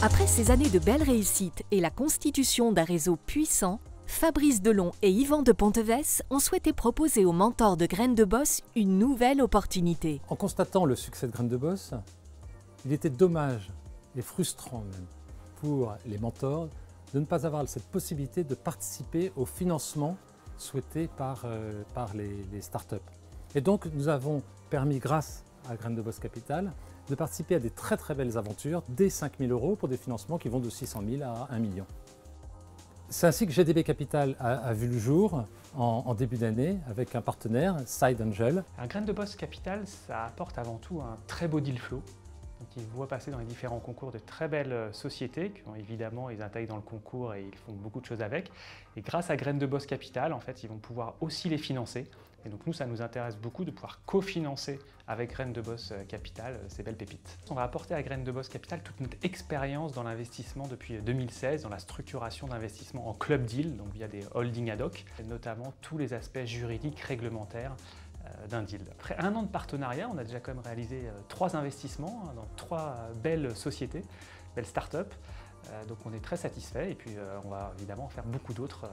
Après ces années de belles réussites et la constitution d'un réseau puissant, Fabrice Delon et Yvan de Pontevès ont souhaité proposer aux mentors de Graines de Boss une nouvelle opportunité. En constatant le succès de Graines de Boss, il était dommage et frustrant même pour les mentors de ne pas avoir cette possibilité de participer au financement souhaité par les startups. Et donc nous avons permis, grâce à Graines de Boss Capital, de participer à des très belles aventures, dès 5 000 € pour des financements qui vont de 600 000 à 1 million. C'est ainsi que GDB Capital a vu le jour en début d'année avec un partenaire, Side Angel. Graines de Boss Capital, ça apporte avant tout un très beau deal flow. Donc, ils voient passer dans les différents concours de très belles sociétés qui, évidemment, ils intègrent dans le concours et ils font beaucoup de choses avec. Et grâce à Graines de Boss Capital, en fait, ils vont pouvoir aussi les financer. Et donc nous, ça nous intéresse beaucoup de pouvoir cofinancer avec Graines de Boss Capital ces belles pépites. On va apporter à Graines de Boss Capital toute notre expérience dans l'investissement depuis 2016, dans la structuration d'investissement en club deal, donc via des holdings ad hoc, et notamment tous les aspects juridiques, réglementaires d'un deal. Après un an de partenariat, on a déjà quand même réalisé 3 investissements dans 3 belles sociétés, belles startups. Donc on est très satisfait et puis on va évidemment en faire beaucoup d'autres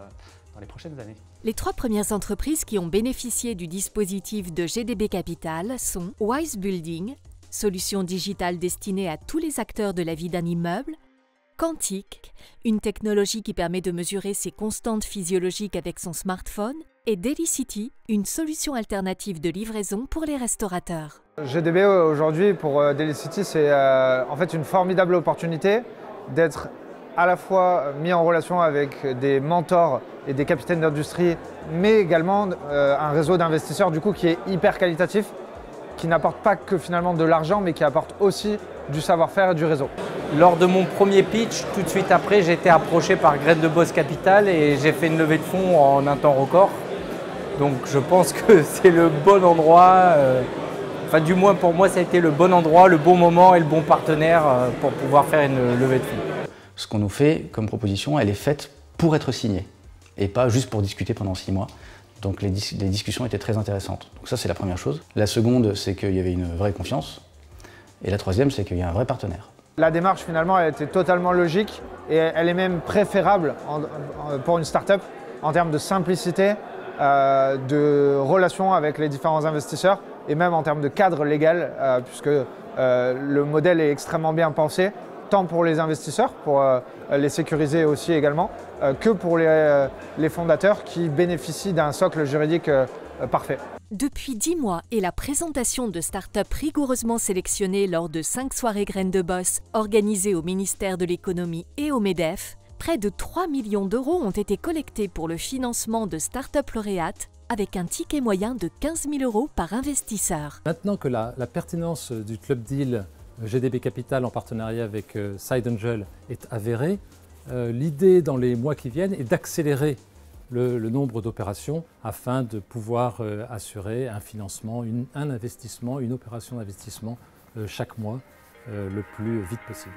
dans les prochaines années. Les 3 premières entreprises qui ont bénéficié du dispositif de GDB Capital sont Wise Building, solution digitale destinée à tous les acteurs de la vie d'un immeuble, Quantic, une technologie qui permet de mesurer ses constantes physiologiques avec son smartphone, et Delicity, une solution alternative de livraison pour les restaurateurs. GDB aujourd'hui pour Delicity, c'est en fait une formidable opportunité d'être à la fois mis en relation avec des mentors et des capitaines d'industrie, mais également un réseau d'investisseurs du coup qui est hyper qualitatif, qui n'apporte pas que finalement de l'argent, mais qui apporte aussi du savoir-faire et du réseau. Lors de mon premier pitch, tout de suite après, j'ai été approché par Graines de Boss Capital et j'ai fait une levée de fonds en un temps record. Donc je pense que c'est le bon endroit, enfin du moins pour moi ça a été le bon endroit, le bon moment et le bon partenaire pour pouvoir faire une levée de fonds. Ce qu'on nous fait comme proposition, elle est faite pour être signée et pas juste pour discuter pendant 6 mois. Donc les discussions étaient très intéressantes. Donc ça c'est la première chose. La seconde, c'est qu'il y avait une vraie confiance. Et la troisième, c'est qu'il y a un vrai partenaire. La démarche finalement elle était totalement logique et elle est même préférable pour une start-up en termes de simplicité, de relations avec les différents investisseurs et même en termes de cadre légal puisque le modèle est extrêmement bien pensé tant pour les investisseurs, pour les sécuriser aussi également, que pour les fondateurs qui bénéficient d'un socle juridique parfait. Depuis 10 mois et la présentation de start-up rigoureusement sélectionnées lors de 5 soirées Graines de Boss organisées au ministère de l'économie et au MEDEF, près de 3 millions d'euros ont été collectés pour le financement de start-up lauréates avec un ticket moyen de 15 000 € par investisseur. Maintenant que la pertinence du club deal GDB Capital en partenariat avec Side Angel est avérée, l'idée dans les mois qui viennent est d'accélérer le nombre d'opérations afin de pouvoir assurer un financement, un investissement, une opération d'investissement chaque mois le plus vite possible.